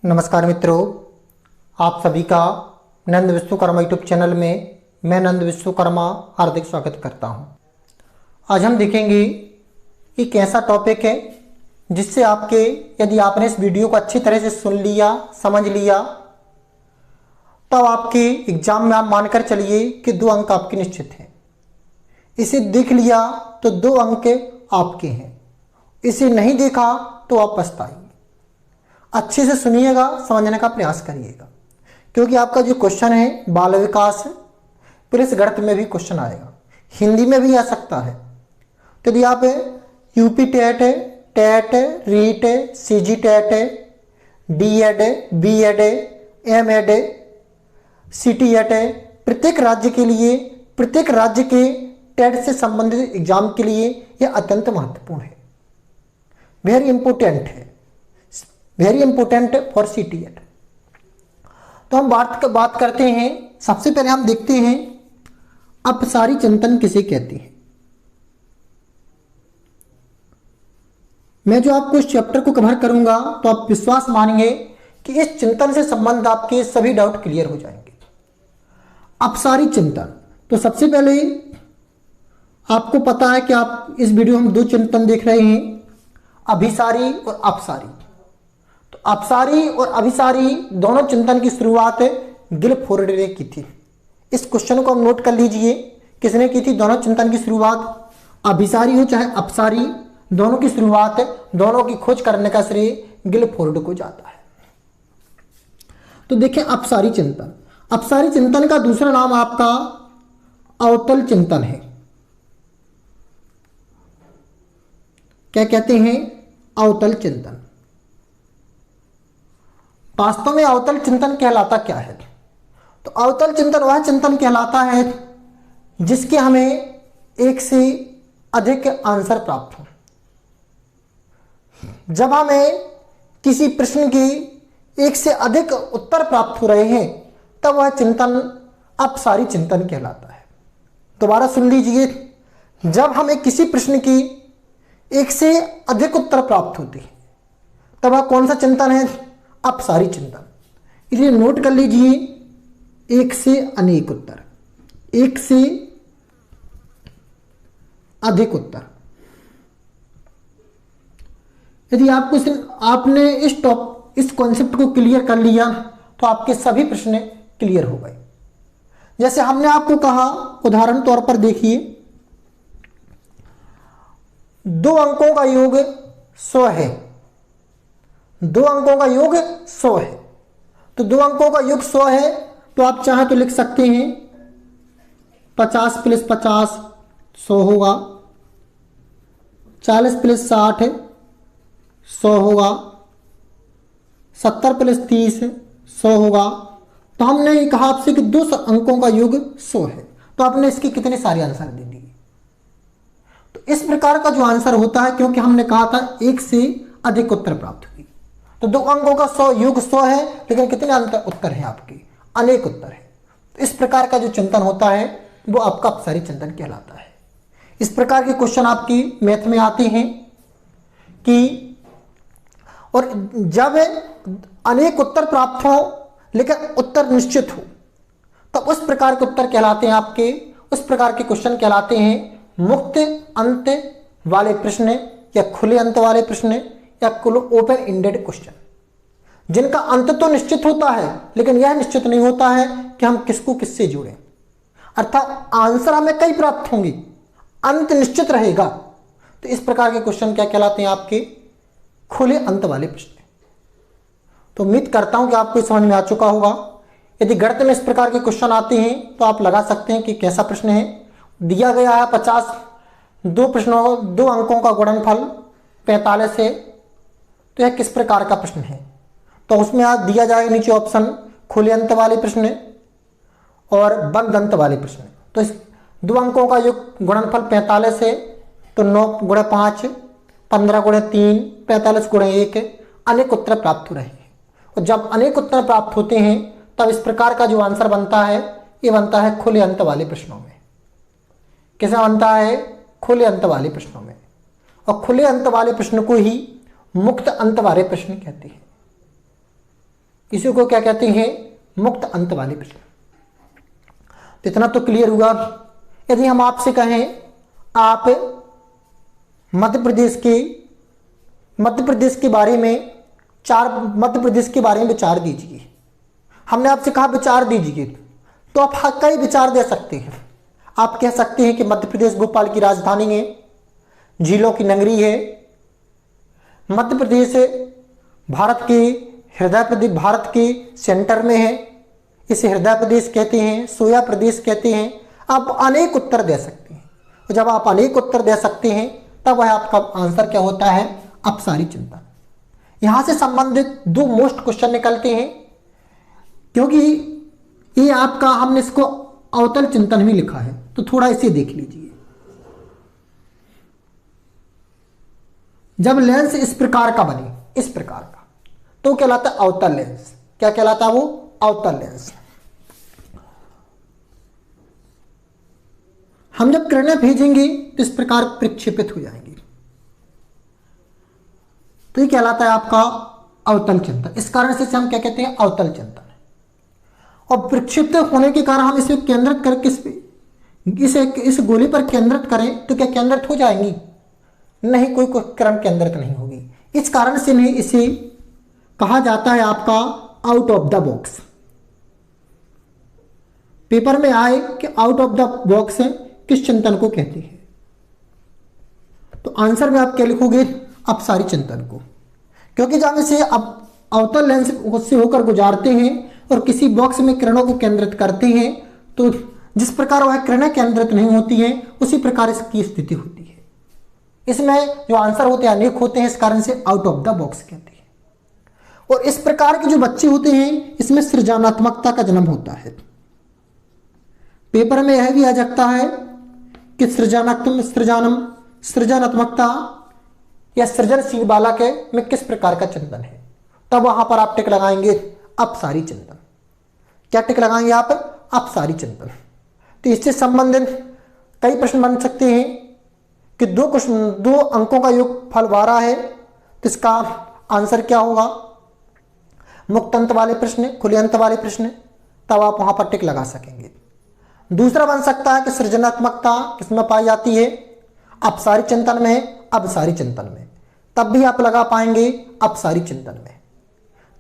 नमस्कार मित्रों, आप सभी का नंद विश्वकर्मा यूट्यूब चैनल में मैं नंद विश्वकर्मा हार्दिक स्वागत करता हूं। आज हम देखेंगे एक ऐसा टॉपिक है जिससे आपके यदि आपने इस वीडियो को अच्छी तरह से सुन लिया, समझ लिया, तब आपके एग्जाम में आप मानकर चलिए कि 2 अंक आपके निश्चित हैं। इसे देख लिया तो 2 अंक आपके हैं, इसे नहीं देखा तो आप पछताएंगे। अच्छे से सुनिएगा, समझने का प्रयास करिएगा, क्योंकि आपका जो क्वेश्चन है बाल विकास प्लस गणित में भी क्वेश्चन आएगा, हिंदी में भी आ सकता है। तो यदि आप UP TET, TET, REET, CG TET, DEd, BEd, MEd, CTET, प्रत्येक राज्य के टेट से संबंधित एग्जाम के लिए यह अत्यंत महत्वपूर्ण है, वेरी इंपॉर्टेंट है, वेरी इंपॉर्टेंट फॉर सीटीएट। तो हम बात करते हैं। सबसे पहले हम देखते हैं अपसारी चिंतन किसे कहते हैं। मैं जो आपको इस चैप्टर को कवर करूंगा तो आप विश्वास मानेंगे कि इस चिंतन से संबंध आपके सभी डाउट क्लियर हो जाएंगे। अपसारी चिंतन, तो सबसे पहले आपको पता है कि आप इस वीडियो में 2 चिंतन देख रहे हैं, अभिसारी और अपसारी। तो अपसारी और अभिसारी दोनों चिंतन की शुरुआत गिलफोर्ड ने की थी। इस क्वेश्चन को हम नोट कर लीजिए, किसने की थी दोनों चिंतन की शुरुआत? अभिसारी हो चाहे अपसारी, दोनों की शुरुआत, दोनों की खोज करने का श्रेय गिलफोर्ड को जाता है। तो देखिए अपसारी चिंतन, अपसारी चिंतन का दूसरा नाम आपका अवतल चिंतन है। क्या कहते हैं? अवतल चिंतन। वास्तव में अवतल चिंतन कहलाता क्या है? तो अवतल चिंतन वह चिंतन कहलाता है जिसके हमें एक से अधिक आंसर प्राप्त हो। जब हमें किसी प्रश्न की एक से अधिक उत्तर प्राप्त हो रहे हैं तब वह चिंतन अपसारी चिंतन कहलाता है। दोबारा सुन लीजिए, जब हमें किसी प्रश्न की एक से अधिक उत्तर प्राप्त होते हैं तब वह कौन सा चिंतन है? अपसारी चिंतन। इसलिए नोट कर लीजिए, एक से अनेक उत्तर, एक से अधिक उत्तर। यदि आपने इस कॉन्सेप्ट को क्लियर कर लिया तो आपके सभी प्रश्न क्लियर हो गए। जैसे हमने आपको कहा, उदाहरण तौर पर देखिए, 2 अंकों का योग 100 है। 2 अंकों का योग 100 है। तो 2 अंकों का योग 100 है तो आप चाहें तो लिख सकते हैं 50 + 50 100 होगा, 40 + 60 100 होगा, 70 + 30 100 होगा। तो हमने ये कहा आपसे कि 2 अंकों का योग 100 है, तो आपने इसके कितने सारे आंसर दे दिए। तो इस प्रकार का जो आंसर होता है, क्योंकि हमने कहा था एक से अधिक उत्तर प्राप्त हुई, तो 2 अंकों का 100 योग 100 है, लेकिन कितने उत्तर हैं आपके? अनेक उत्तर है। तो इस प्रकार का जो चिंतन होता है वो आपका अपसारी चिंतन कहलाता है। इस प्रकार के क्वेश्चन आपकी मैथ में आते हैं कि, और जब अनेक उत्तर प्राप्त हो लेकिन उत्तर निश्चित हो तब उस प्रकार के उत्तर कहलाते हैं आपके, उस प्रकार के क्वेश्चन कहलाते हैं मुक्त अंत वाले प्रश्न, या खुले अंत वाले प्रश्न, या ओपन एंडेड क्वेश्चन, जिनका अंत तो निश्चित होता है लेकिन यह निश्चित नहीं होता है कि हम किसको किससे जोड़ें। अर्थात आंसर हमें कई प्राप्त होंगे, अंत निश्चित रहेगा। तो इस प्रकार के क्वेश्चन क्या कहलाते हैं? आपके खुले अंत वाले प्रश्न। तो उम्मीद करता हूं कि आपको समझ में आ चुका होगा। यदि गणित में इस प्रकार के क्वेश्चन आते हैं तो आप लगा सकते हैं कि कैसा प्रश्न है। दिया गया है 50, 2 अंकों का गुणनफल 45 है, तो यह किस प्रकार का प्रश्न है? तो उसमें आज दिया जाएगा नीचे ऑप्शन, खुले अंत वाले प्रश्न और बंद अंत वाले प्रश्न। तो इस 2 अंकों का जो गुणनफल 45 है, तो 9 × 5 15 × 3 45 × 1 अनेक उत्तर प्राप्त हो रहे हैं। और जब अनेक उत्तर प्राप्त होते हैं तब इस प्रकार का जो आंसर बनता है, ये बनता है खुले अंत वाले प्रश्नों में। कैसा बनता है? खुले अंत वाले प्रश्नों में। और खुले अंत वाले प्रश्न को ही मुक्त अंत वाले प्रश्न कहते हैं। इसी को क्या कहते हैं, मुक्त अंत वाले प्रश्न। तो इतना तो क्लियर हुआ। यदि हम आपसे कहें आप मध्य प्रदेश के बारे में विचार दीजिए, हमने आपसे कहा विचार दीजिए, तो आप कई विचार दे सकते हैं। आप कह सकते हैं कि मध्य प्रदेश भोपाल की राजधानी है, झीलों की नगरी है, मध्य प्रदेश भारत के सेंटर में है, इसे हृदय प्रदेश कहते हैं, सोया प्रदेश कहते हैं। आप अनेक उत्तर दे सकते हैं। तो जब आप अनेक उत्तर दे सकते हैं तब वह आपका आंसर क्या होता है, अपसारी चिंतन। यहां से संबंधित 2 मोस्ट क्वेश्चन निकलते हैं, क्योंकि ये आपका, हमने इसको अवतल चिंतन भी लिखा है, तो थोड़ा इसे देख लीजिए। जब लेंस इस प्रकार का बने, इस प्रकार का, तो कहलाता है अवतल लेंस। क्या कहलाता है वो, अवतल लेंस। हम जब किरणें भेजेंगे तो इस प्रकार प्रक्षेपित हो जाएंगी, तो ये कहलाता है आपका अवतल चिंतन। इस कारण से हम क्या कहते हैं, अवतल चिंतन। और प्रक्षिप्त होने के कारण हम इसे केंद्रित करके इस गोले पर केंद्रित करें तो क्या केंद्रित हो जाएंगी, नहीं, कोई किरण केंद्रित नहीं होगी। इस कारण से नहीं इसे कहा जाता है आपका out of the box. Paper में आए कि आउट ऑफ द बॉक्स किस चिंतन को कहते हैं, तो आंसर में आप क्या लिखोगे, अपसारी चिंतन को। क्योंकि जब इसे अब अवतल लेंस से होकर गुजारते हैं और किसी बॉक्स में किरणों को केंद्रित करते हैं, तो जिस प्रकार वह किरणें केंद्रित नहीं होती हैं उसी प्रकार इसकी स्थिति होती है। इसमें जो आंसर होते हैं अनेक होते हैं, इस कारण से आउट ऑफ द बॉक्स कहते हैं। और इस प्रकार के जो बच्चे होते हैं इसमें सृजनात्मकता का जन्म होता है। पेपर में यह भी आ सकता है कि सृजनात्मकता या सृजनशील बालक में किस प्रकार का चिंतन है, तब वहां पर आप टिक लगाएंगे अपसारी चिंतन। क्या टिक लगाएंगे आप, अपसारी चिंतन। तो इससे संबंधित कई प्रश्न बन सकते हैं कि 2 अंकों का योगफल 12 है, तो इसका आंसर क्या होगा, मुक्त अंत वाले प्रश्न, खुले अंत वाले प्रश्न, तब आप वहां पर टिक लगा सकेंगे। दूसरा बन सकता है कि सृजनात्मकता किसमें पाई जाती है, अपसारी चिंतन में, अपसारी चिंतन में, तब भी आप लगा पाएंगे अपसारी चिंतन में।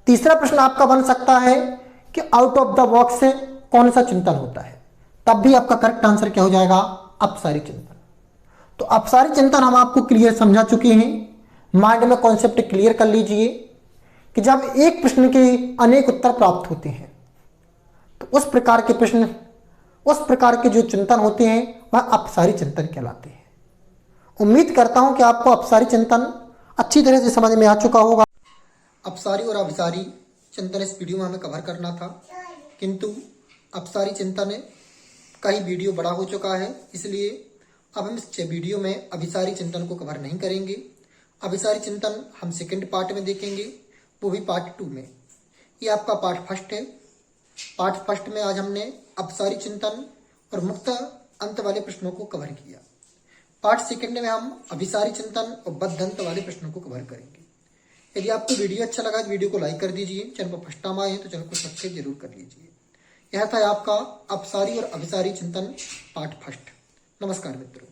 तीसरा प्रश्न आपका बन सकता है कि आउट ऑफ द बॉक्स से कौन सा चिंतन होता है, तब भी आपका करेक्ट आंसर क्या हो जाएगा, अपसारी चिंतन। तो अपसारी चिंतन हम आपको क्लियर समझा चुके हैं। माइंड में कॉन्सेप्ट क्लियर कर लीजिए कि जब एक प्रश्न के अनेक उत्तर प्राप्त होते हैं तो उस प्रकार के जो चिंतन होते हैं वह अपसारी चिंतन कहलाते हैं। उम्मीद करता हूं कि आपको अपसारी चिंतन अच्छी तरह से समझ में आ चुका होगा। अपसारी और अभिसारी चिंतन इस वीडियो में हमें कवर करना था, किंतु अपसारी चिंतन का ही वीडियो बड़ा हो चुका है, इसलिए अब हम इस वीडियो में अभिसारी चिंतन को कवर नहीं करेंगे। अभिसारी चिंतन हम सेकंड पार्ट में देखेंगे, वो भी पार्ट 2 में। ये आपका पार्ट फर्स्ट है। पार्ट फर्स्ट में आज हमने अपसारी चिंतन और मुक्त अंत वाले प्रश्नों को कवर किया। पार्ट सेकंड में हम अभिसारी चिंतन और बद्ध अंत वाले प्रश्नों को कवर करेंगे। यदि आपको वीडियो अच्छा लगा तो वीडियो को लाइक कर दीजिए। चैनल पर फर्स्ट टाइम आए हैं तो चैनल को सब्सक्राइब जरूर कर लीजिए। यह था आपका अपसारी और अभिसारी चिंतन पार्ट फर्स्ट। नमस्कार मित्रों।